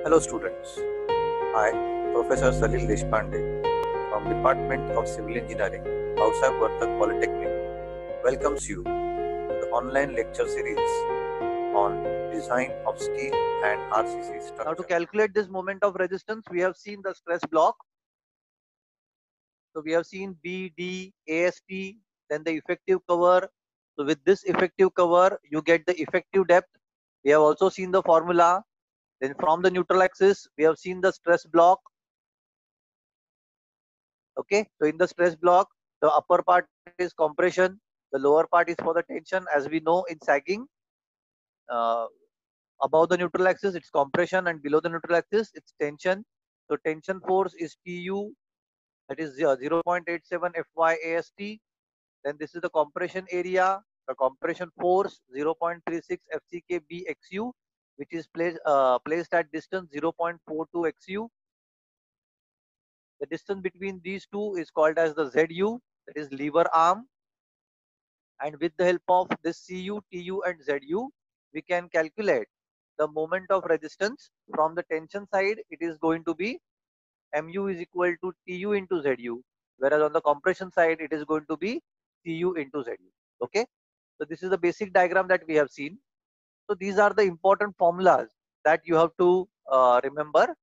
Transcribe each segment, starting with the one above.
Hello students, I, Professor Salil Deshpande from Department of Civil Engineering, Bausa Vartak Polytechnic, welcomes you to the online lecture series on design of steel and RCC structure. Now to calculate this moment of resistance, we have seen the stress block. So we have seen B, D, AST, then the effective cover. So with this effective cover, you get the effective depth. We have also seen the formula. Then from the neutral axis, we have seen the stress block. Okay, so in the stress block, the upper part is compression, the lower part is for the tension. As we know in sagging, uh, above the neutral axis, it's compression, and below the neutral axis, it's tension. So tension force is TU, that is 0.87 FYAST. Then this is the compression area, the compression force 0.36 FCK BXU, which is placed at distance 0.42 XU. The distance between these two is called as the ZU, that is lever arm. And with the help of this CU, TU and ZU, we can calculate the moment of resistance. From the tension side, it is going to be Mu is equal to Tu into Zu, whereas on the compression side, it is going to be Cu into Zu. Okay, so this is the basic diagram that we have seen. So these are the important formulas that you have to remember: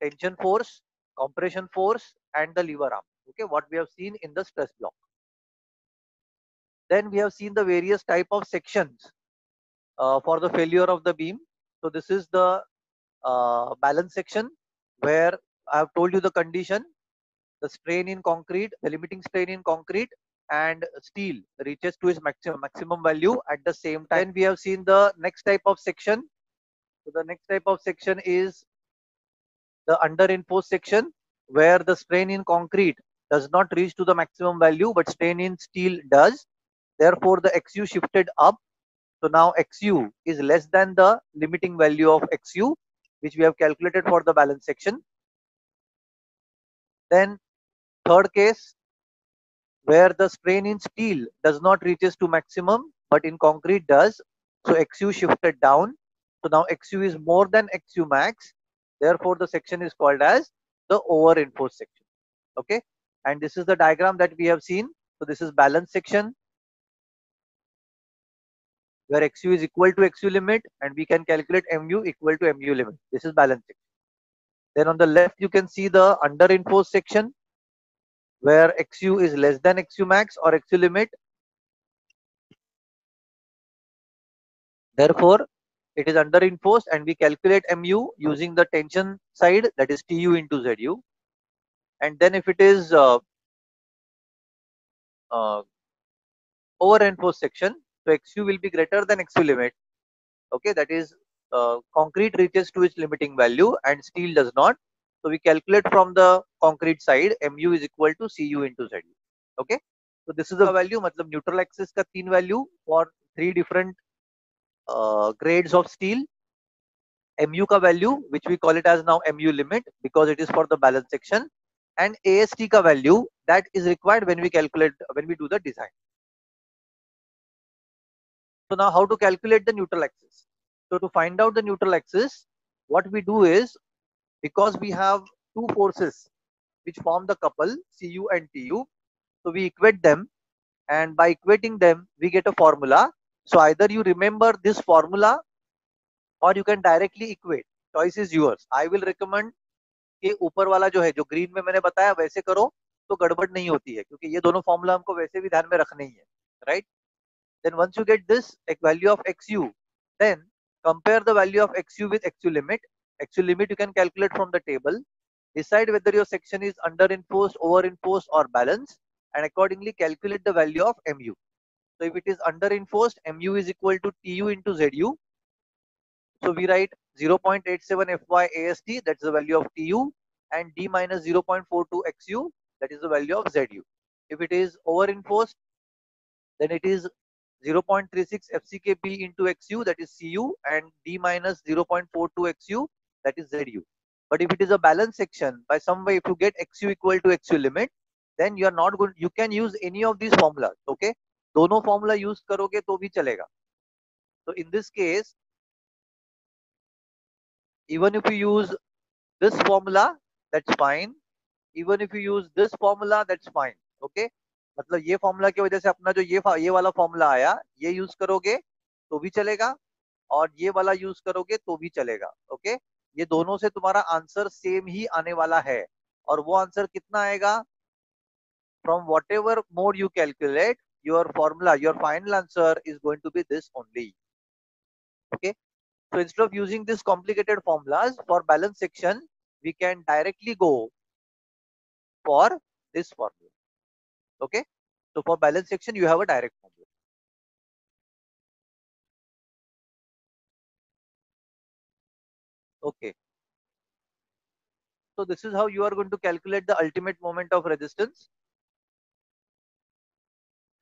tension force, compression force, and the lever arm. Okay, what we have seen in the stress block. Then we have seen the various type of sections for the failure of the beam. So this is the balance section, where I have told you the condition. The strain in concrete, the limiting strain in concrete and steel reaches to its maximum value at the same time. Then we have seen the next type of section. So the next type of section is the under reinforced section, where the strain in concrete does not reach to the maximum value, but strain in steel does. Therefore, the XU shifted up. So now XU is less than the limiting value of XU, which we have calculated for the balance section. Then third case, where the strain in steel does not reaches to maximum, but in concrete does. So XU shifted down. So now XU is more than XU max. Therefore, the section is called as the over reinforced section. Okay, and this is the diagram that we have seen. So this is balance section, where XU is equal to XU limit, and we can calculate Mu equal to Mu limit. This is balance section. Then on the left, you can see the under reinforced section, where XU is less than XU max or XU limit. Therefore, it is under reinforced, and we calculate Mu using the tension side, that is Tu into Zu. And then if it is over reinforced section, so Xu will be greater than Xu limit. Okay, that is concrete reaches to its limiting value and steel does not. So we calculate from the concrete side, Mu is equal to Cu into Zu. Okay, so this is the value, मतलब neutral axis का 3 value for 3 different grades of steel. Mu का value, which we call it as now Mu limit because it is for the balance section, and AST का value that is required when we do the design. So now how to calculate the neutral axis? So to find out the neutral axis, what we do is, because we have two forces which form the couple Cu and Tu, so we equate them, and by equating them we get a formula. So either you remember this formula or you can directly equate. Choice is yours. I will recommend कि ऊपर वाला जो है, जो green में मैंने बताया वैसे करो तो गड़बड़ नहीं होती है, क्योंकि ये दोनों फॉर्मूला हमको वैसे भी ध्यान में रखने ही है, right? Then once you get this value of XU, then compare the value of XU with XU limit. XU limit you can calculate from the table. Decide whether your section is under reinforced, over reinforced or balanced, and accordingly calculate the value of Mu. So if it is under reinforced, Mu is equal to Tu into Zu. So we write 0.87 FYAST, that's the value of Tu, and D minus 0.42 XU, that is the value of Zu. If it is over reinforced, then it is 0.36 FCKB into XU, that is Cu, and D minus 0.42 XU, that is Zu. But if it is a balance section, by some way, if you get XU equal to XU limit, then you are not going. You can use any of these formulas. Okay, दोनों formula use करोगे तो भी चलेगा. So in this case, Even if you use this formula, that's fine. Even if you use this formula, that's fine. Okay, मतलब ये formula की वजह से अपना जो ये वाला फॉर्मूला आया, ये यूज करोगे तो भी चलेगा, और ये वाला यूज करोगे तो भी चलेगा. ओके, ये दोनों से तुम्हारा आंसर सेम ही आने वाला है. और वो आंसर कितना आएगा? From whatever mode you calculate, your formula, your final answer is going to be this only. Okay, so instead of using these complicated formulas for balance section, we can directly go for this formula. Okay, so for balance section you have a direct formula. Okay, so this is how you are going to calculate the ultimate moment of resistance.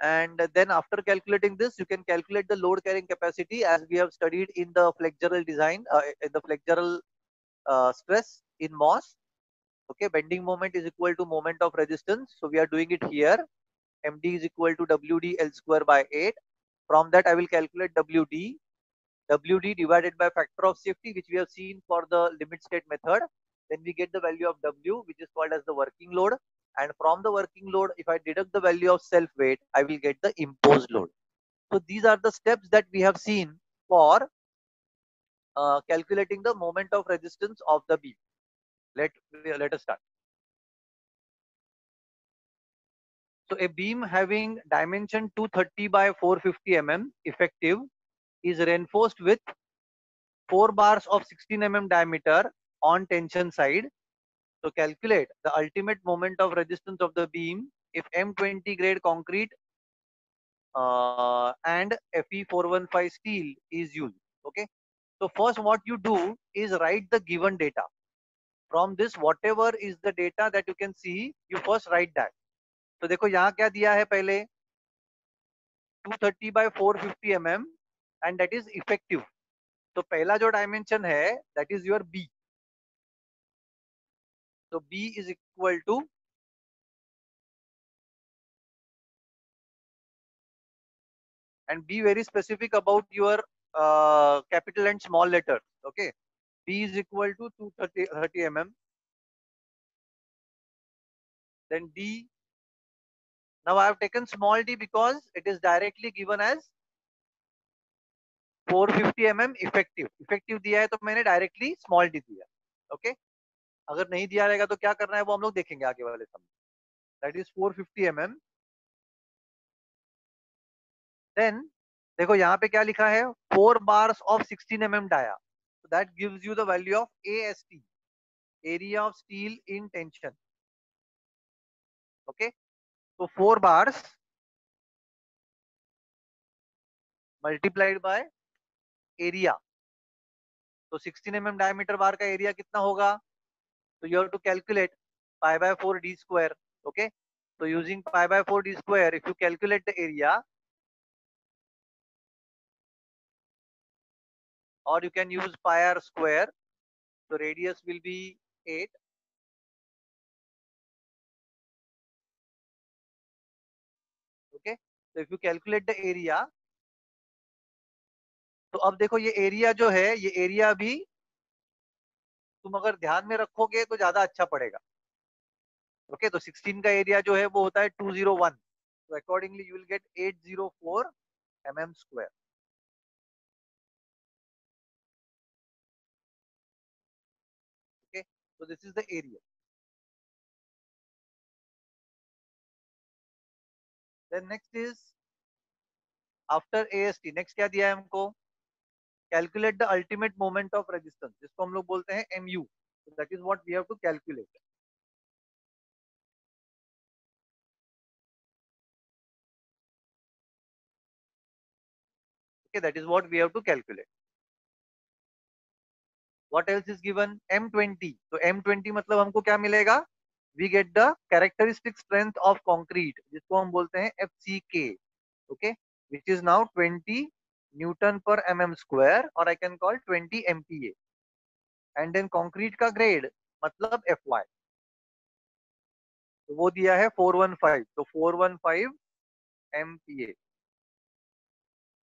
And then after calculating this, you can calculate the load carrying capacity as we have studied in the flexural design, in the flexural stress in MOS. Okay, bending moment is equal to moment of resistance. So we are doing it here. MD is equal to WD L square by 8. From that, I will calculate WD. WD divided by factor of safety, which we have seen for the limit state method. Then we get the value of W, which is called as the working load. And from the working load, if I deduct the value of self weight, I will get the imposed load. So these are the steps that we have seen for calculating the moment of resistance of the beam. Let us start. So a beam having dimension 230 by 450 mm effective is reinforced with 4 bars of 16 mm diameter on tension side. So calculate the ultimate moment of resistance of the beam if M20 grade concrete and Fe415 steel is used. Okay. So first what you do is write the given data. From this, whatever is the data that you can see, you first write that. तो देखो यहाँ क्या दिया है पहले 230 by 450 mm and that is effective. तो पहला जो डायमेंशन है that is your B. So B is equal to, and be very specific about your capital and small letters. Okay, B is equal to 230 mm. Then D. Now I have taken small d because it is directly given as 450 mm effective. Effective दिया है तो मैंने directly small d दिया. Okay, अगर नहीं दिया रहेगा तो क्या करना है वो हम लोग देखेंगे आगे वाले समय. That is 450 mm. Then देखो यहाँ पे क्या लिखा है 4 bars of 16 mm dia. So that gives you the value of AST, area of steel in tension. Okay, so 4 bars multiplied by area. तो 16 mm diameter bar का area कितना होगा? So you have to calculate pi by 4 d square. Okay, so using pi by 4 d square, if you calculate the area, or you can use pi r square, so radius will be 8. Okay, so if you calculate the area, तो अब देखो ये area जो है ये area भी तुम अगर ध्यान में रखोगे तो ज्यादा अच्छा पड़ेगा. ओके, तो 16 का एरिया जो है वो होता है 201. So accordingly you will get 804 mm square. Okay, so this is the area. Then next is after AST, next क्या दिया है हमको? Calculate the ultimate moment of resistance, जिसको हम लोग बोलते हैं MU. So that is what we have to calculate. Okay, that is what we have to calculate. What else is given? M20. So M20 मतलब हमको क्या मिलेगा? We get the characteristic strength of concrete, जिसको हम बोलते हैं FCK. Okay, which is now 20 Newton per mm square, or I can call 20 MPa. And then concrete का grade मतलब FY. तो वो दिया है 415. तो 415 MPa.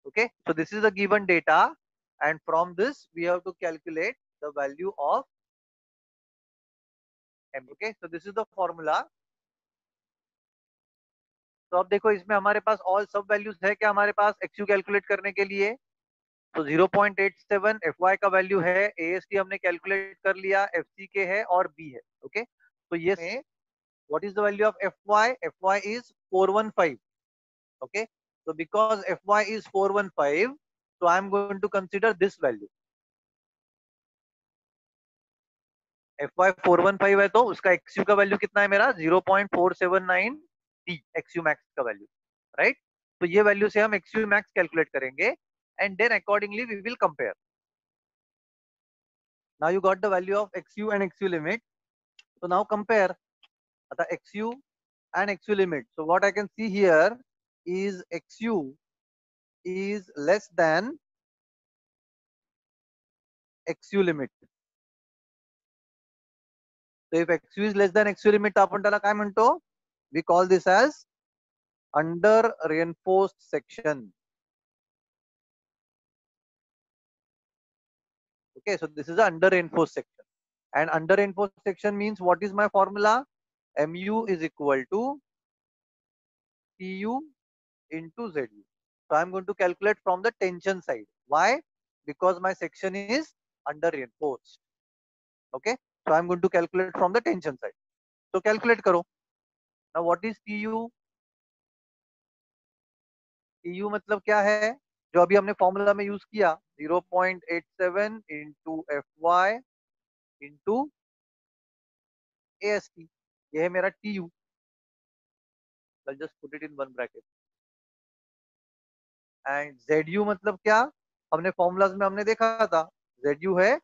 Okay, so this is the given data, and from this we have to calculate the value of m. Okay, so this is the formula. तो अब देखो इसमें हमारे पास ऑल सब वैल्यूज है क्या हमारे पास एक्सयू कैलकुलेट करने के लिए? तो 0.87 fy का वैल्यू है, AST हमने कैलकुलेट कर लिया, FCK है और B है. ओके, तो ये what is the value of fy? fy is 415. Okay, so because fy is 415, so I am going to consider this value. fy 415 है तो उसका xu का वैल्यू कितना है मेरा? 0.479 d xu max का वैल्यू, राइट? तो ये वैल्यू से हम xu max कैलकुलेट करेंगे and then accordingly we will compare. Now you got the value of xu and xu limit. So now compare the xu and xu limit. So what I can see here is xu is less than xu limit. So if xu is less than xu limit, आपण त्याला काय म्हणतो? We call this as under reinforced section. Okay, so this is an under reinforced section. And under reinforced section means what is my formula? Mu is equal to Tu into Zu. So I'm going to calculate from the tension side. Why? Because my section is under reinforced. Okay, so I'm going to calculate from the tension side. So calculate करो. Now what is Tu? Tu मतलब क्या है? जो अभी हमने formula में use किया, 0.87 into Fy into AST. ये है मेरा Tu. I'll just put it in one bracket. And Zu मतलब क्या? हमने फॉर्मूलाज में हमने देखा था, Zu है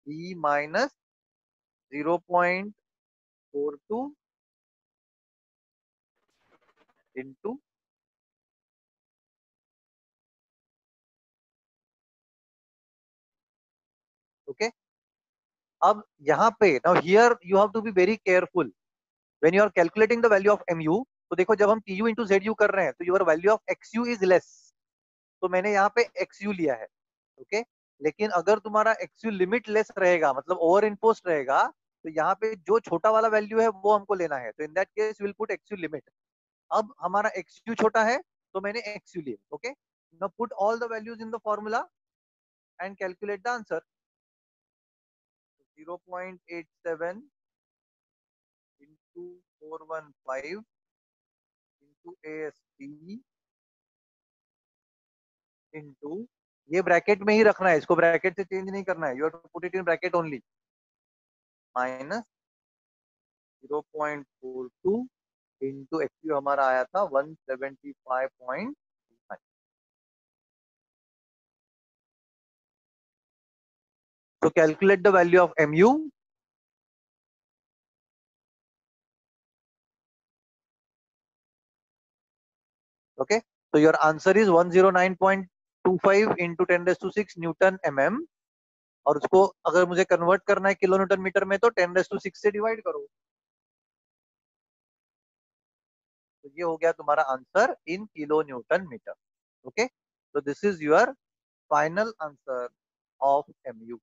B minus 0.42 into okay. अब यहाँ पे now here you have to be very careful when you are calculating the value of mu. तो देखो जब हम Tu into Zu कर रहे हैं तो your value of xu is less. तो मैंने यहाँ पे xu लिया है. ओके, लेकिन अगर तुम्हारा xu लिमिट लेस रहेगा मतलब ओवर इन्फोर्स्ड रहेगा तो यहाँ पे जो छोटा वाला वैल्यू है वो हमको लेना है. तो in that case will put xu limit. अब हमारा xu छोटा है तो मैंने xu लिया. Okay, now put all the values in the formula and calculate the answer. 0.87 into 415 into AST into ये ब्रैकेट में ही रखना है, इसको ब्रैकेट से चेंज नहीं करना है. You have to put it in bracket only. Minus 0.42 into actually हमारा आया था 175.5. So calculate the value of mu. Okay, so your answer is 109.25 into 10⁶ Newton mm. और उसको अगर मुझे कन्वर्ट करना है किलो न्यूटन मीटर में तो 10⁶ से डिवाइड करो. तो ये हो गया तुम्हारा answer in kilo newton metre. Okay, so this is your final answer of mu.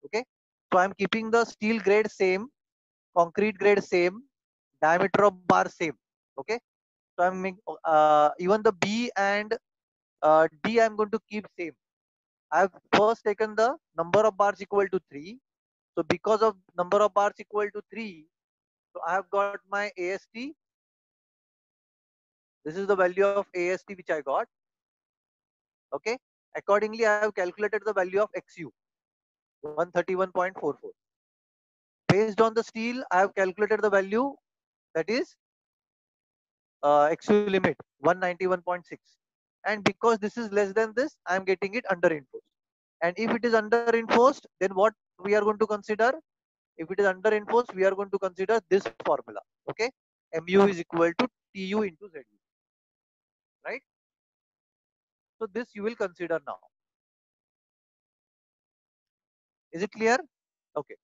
Okay, so I am keeping the steel grade same, concrete grade same, diameter of bar same. Okay, so I'm even the B and D I'm going to keep same. I have first taken the number of bars equal to 3. So because of number of bars equal to 3, so I have got my AST. This is the value of AST which I got. Okay, accordingly I have calculated the value of XU, 131.44. Based on the steel, I have calculated the value, that is XU limit 191.6. And because this is less than this, I am getting it under reinforced. And if it is under reinforced, then what we are going to consider? If it is under reinforced, we are going to consider this formula. Okay, mu is equal to Tu into Zu. Right? So this you will consider now. Is it clear? Okay.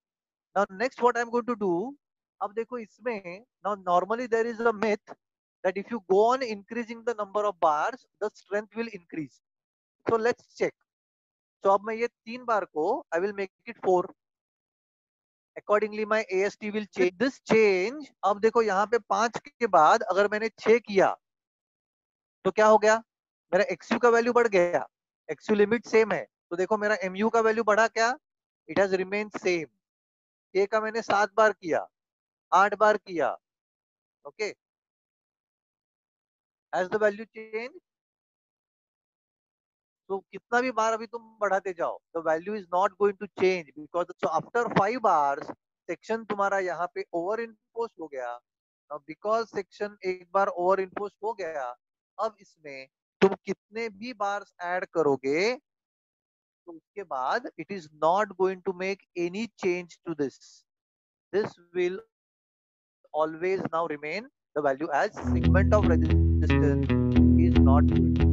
Now next what I'm going to do, अब देखो इसमें now normally there is a myth that if you go on increasing the number of bars, the strength will increase. So let's check. So अब मैं ये 3 बार को I will make it 4. Accordingly my AST will change. With this change, अब देखो यहाँ पे 5 के बाद अगर मैंने 6 किया तो क्या हो गया, मेरा XU का वैल्यू बढ़ गया. XU लिमिट सेम है, तो देखो मेरा MU का वैल्यू बढ़ा क्या, it has remain same. K का मैंने 7 बार किया, 8 बार किया, okay, has the value change. तो कितना भी बार अभी तुम बढ़ाते जाओ, the value is not going to change because so after 5 bars section तुम्हारा यहाँ पे ओवर इन्फोर्स हो गया. नाउ बिकॉज सेक्शन एक बार ओवर इन्फोर्स हो गया, अब इसमें तुम कितने भी बार्स ऐड करोगे तो उसके बाद it is not going to make any change to this. This will always now remain the value as segment of resistance is not going to